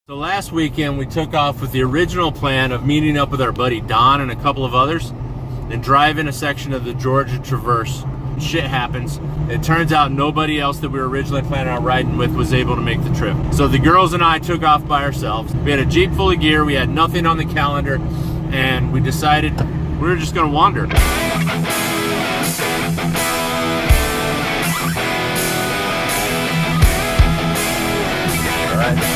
So last weekend we took off with the original plan of meeting up with our buddy Don and a couple of others and driving a section of the Georgia Traverse. Shit happens. It turns out nobody else that we were originally planning on riding with was able to make the trip. So the girls and I took off by ourselves. We had a Jeep full of gear, we had nothing on the calendar, and we decided we were just gonna wander. All right.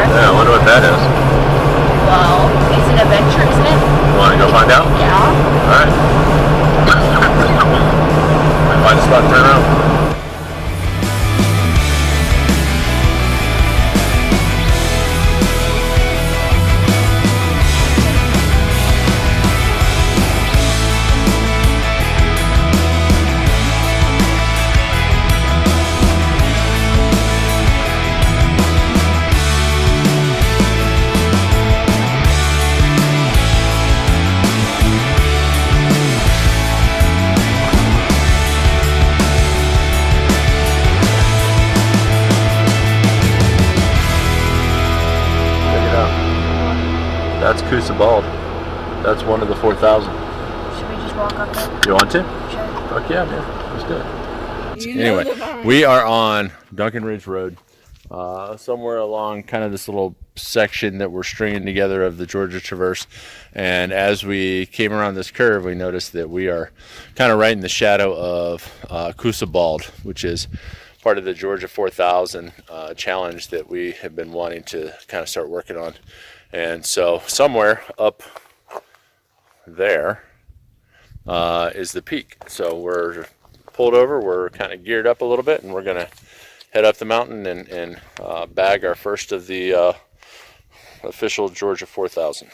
Yeah, I wonder what that is. Well, it's an adventure, isn't it? You want to go find out? Yeah. Alright. Find a spot to turn around. That's Coosa Bald. That's one of the 4,000. Should we just walk up there? You want to? Sure. Fuck yeah, man. Let's do it. Anyway, we are on Duncan Ridge Road, somewhere along kind of this little section that we're stringing together of the Georgia Traverse. And as we came around this curve, we noticed that we are kind of right in the shadow of Coosa Bald, which is part of the Georgia 4000 challenge that we have been wanting to kind of start working on. And so somewhere up there is the peak. So we're pulled over, we're kind of geared up a little bit, and we're going to head up the mountain and bag our first of the official Georgia 4000.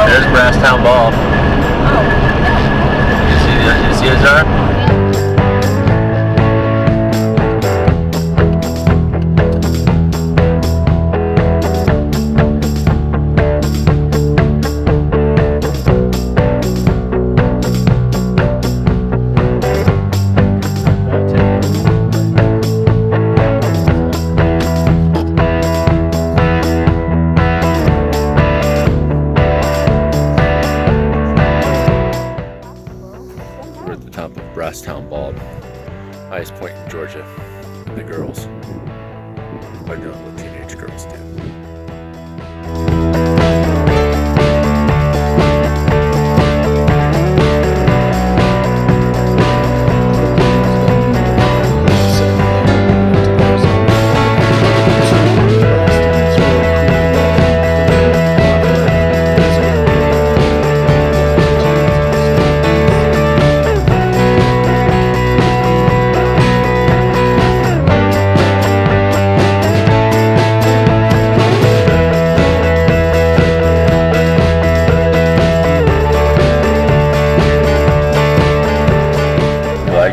There's Brasstown Ball. Oh, yeah. You see it there? Top of Brasstown Bald, highest point in Georgia. The girls are doing what teenage girls do.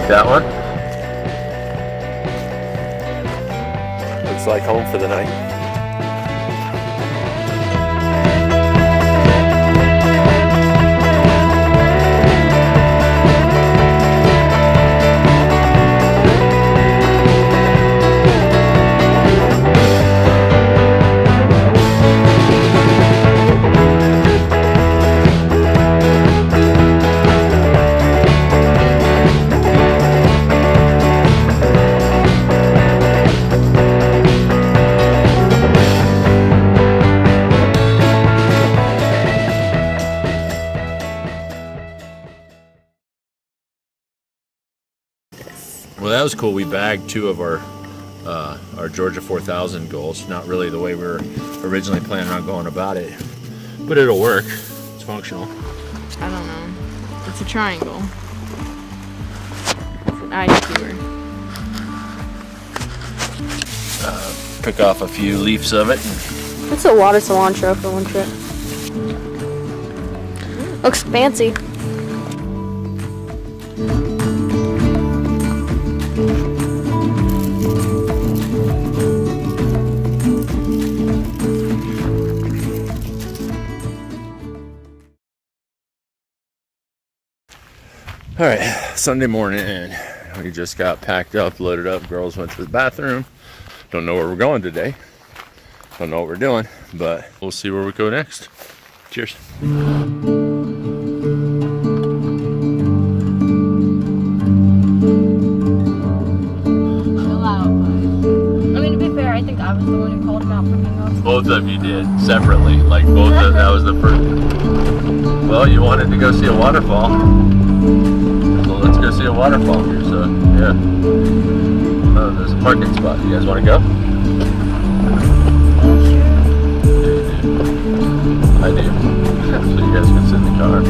That one looks like home for the night. was cool. We bagged 2 of our Georgia 4000 goals. Not really the way we were originally planning on going about it, but it'll work. It's functional. I don't know. It's a triangle. It's an eye skewer. Pick off a few leaves of it. That's a lot of cilantro for one trip. Looks fancy. All right, Sunday morning, and we just got packed up, loaded up. Girls went to the bathroom. Don't know where we're going today. Don't know what we're doing, but we'll see where we go next. Cheers. I mean, to be fair, I think I was the one who called him out for being off. Both of you did, separately. Like, that was the first. Well, you wanted to go see a waterfall. So let's go see a waterfall here, so, yeah. Oh, there's a parking spot. You guys want to go? I do. So you guys can sit in the car.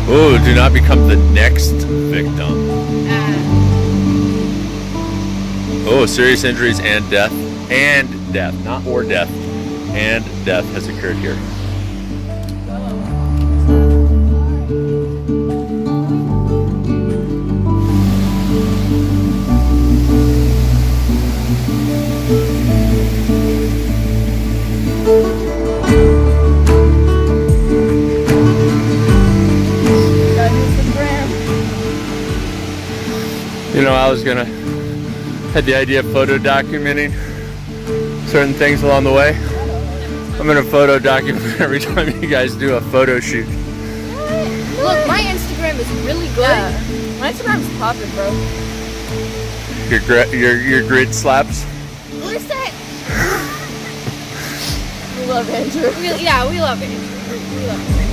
Oh, do not become the next victim. Oh, serious injuries and death. And death, not or death. And death has occurred here. You know, I was had the idea of photo documenting certain things along the way. I'm gonna photo document every time you guys do a photo shoot. Look, my Instagram is really good. Yeah. My Instagram's popping, bro. Your grid slaps. Where's that? We love Andrew. We love it. We love it.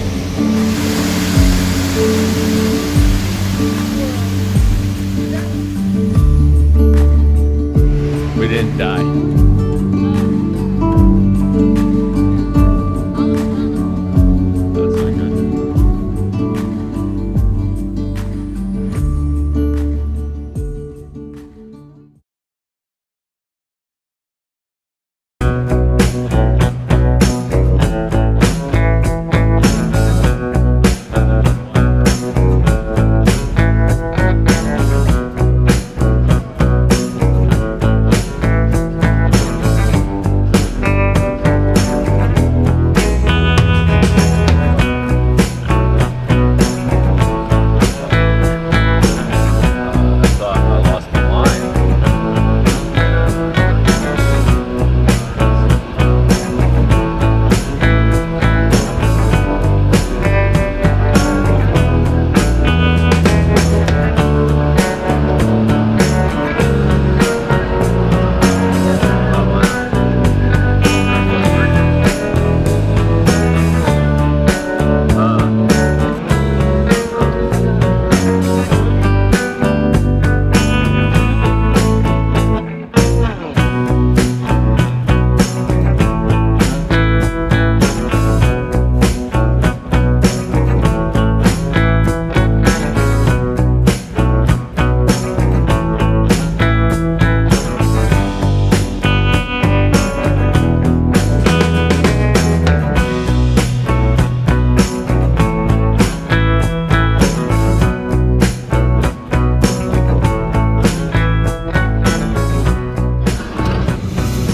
We didn't die. That's not good.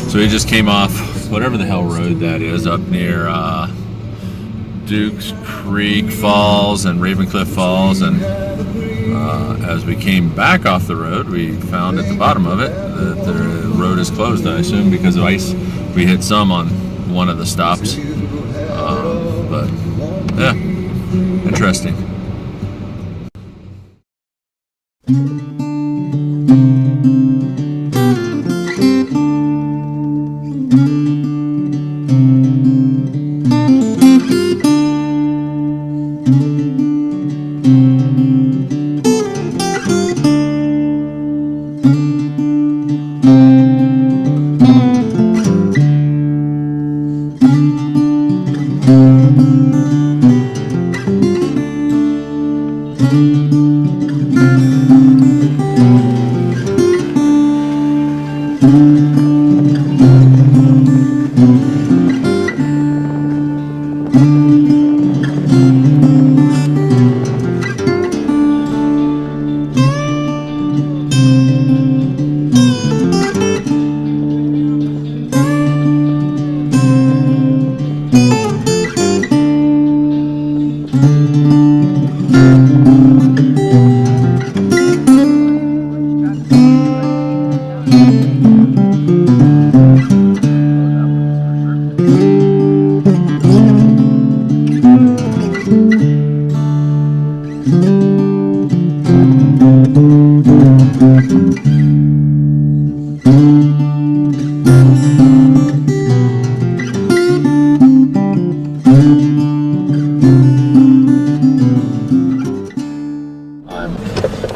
So we just came off whatever the hell road that is up near Dukes Creek Falls and Ravencliff Falls, and as we came back off the road, we found at the bottom of it that the road is closed, I assume because of ice. We hit some on one of the stops, but yeah, interesting.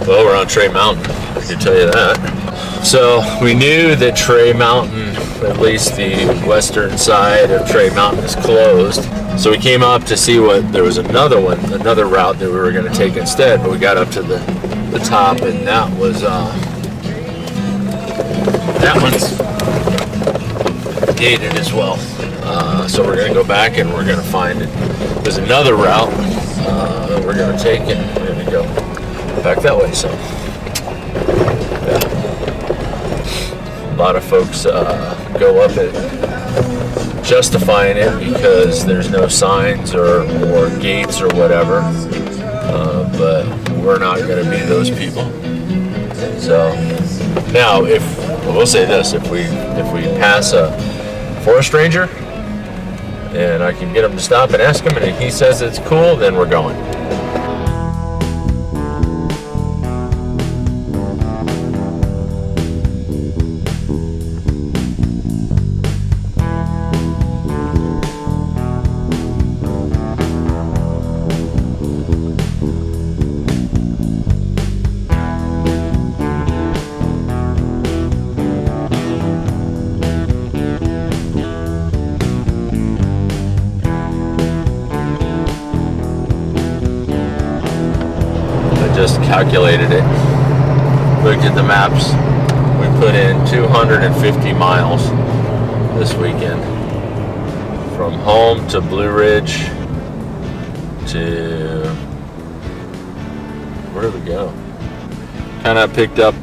Well, we're on Tray Mountain, I can tell you that. So we knew that Tray Mountain, at least the western side of Tray Mountain, is closed. So we came up to see what, there was another route that we were going to take instead, but we got up to the top, and that was, that one's gated as well. So we're going to go back and we're going to find it. There's another route that we're going to take, and we're going to go back that way. So yeah, a lot of folks go up it justifying it because there's no signs or gates or whatever, but we're not going to be those people. So now, we'll say this, if we pass a forest ranger and I can get him to stop and ask him, and if he says it's cool, then we're going. Just calculated it, looked at the maps. We put in 250 miles this weekend from home to Blue Ridge to, where did we go? Kind of picked up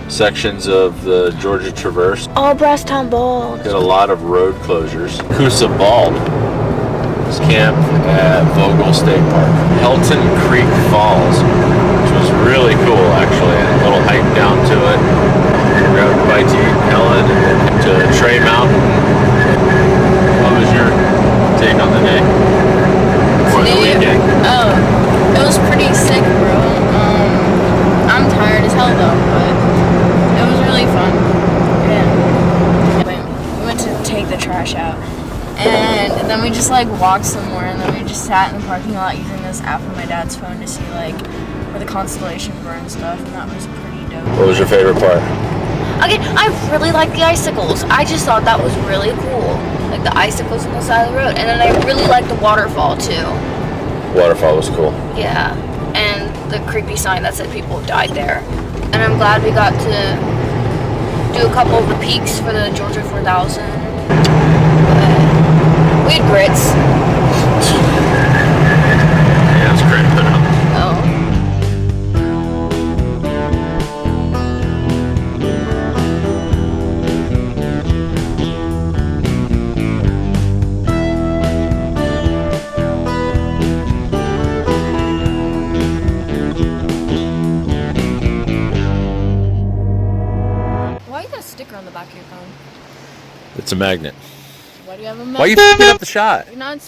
sections of the Georgia Traverse. Oh, Brasstown Bald. Did a lot of road closures. Coosa Bald was camped at Vogel State Park. Helton Creek Falls, which was really cool actually. A little hike down to it. Grabbed a bite to eat in Helen, and then to Tray Mountain. What was your take on the day? Or the weekend? Oh, it was pretty sick, bro. I'm tired as hell though, but it was really fun. Yeah. We went to take the trash out. And then we just like walked somewhere, and then we just sat in the parking lot using this app on my dad's phone to see like where the constellations were and stuff, and that was pretty dope. What was your favorite part? Okay, I really like the icicles. I just thought that was really cool. Like the icicles on the side of the road. And then I really liked the waterfall too. Waterfall was cool. Yeah. And the creepy sign that said people died there. And I'm glad we got to do a couple of the peaks for the Georgia 4000. We had grits. Yeah, it's great put up. Oh. Why you got a sticker on the back of your phone? It's a magnet. Why do you have a Why are you f***ing up the shot? You're not